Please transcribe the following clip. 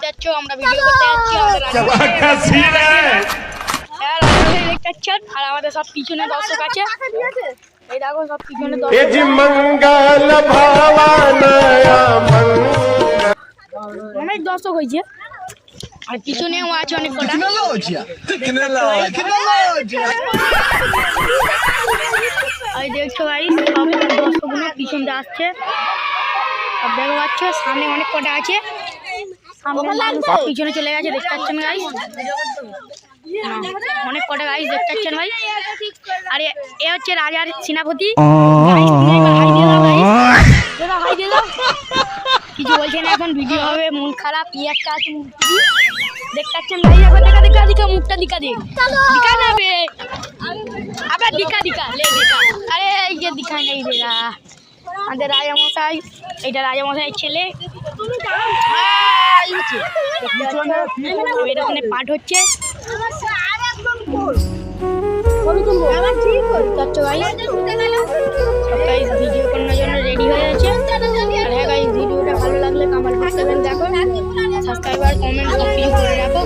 যাচ্ছ, আমরা ভিডিও করতে যাচ্ছি। দেখতে পাচ্ছেন, আর আমাদের সব পিছনে দর্শক আছে। এই দেখো সব পিছনে অনেক দর্শক হয়েছে, আর পিছনেও আছে অনেক কটা। এই দেখছো ভাই, সব দর্শকগুলো পিছন দিয়ে আসছে, সব দেখো পাচ্ছ। সামনে অনেক কটা আছে, সব পিছনে চলে গেছে, দেখতে পাচ্ছেন গাইস। অনেক কটা গাইস দেখতে পাচ্ছেন ভাই। আর এ হচ্ছে রাজার সেনাপতি। কিছু বলছে না, এখন ভিডিও হবে, মন খারাপ। ই একটা আছে দেখতে পাচ্ছেন ভাই। এখন দেখা দিকা মুখটা দিকা যাবে, আবার দিকা লে দিকা। আরে এই যে দিকা নেই দেরা আমাদের রাজামশাই, এটা রাজামশাইয়ের ছেলে। এখানে পাঠ হচ্ছে, ভিডিও করার জন্য রেডি হয়ে আছে। আর হ্যাঁ গাইস, ভিডিওটা ভালো লাগলে কমেন্ট করতে হবে, দেখো সাবস্ক্রাইবার কমেন্ট সব কিছু করে রাখো।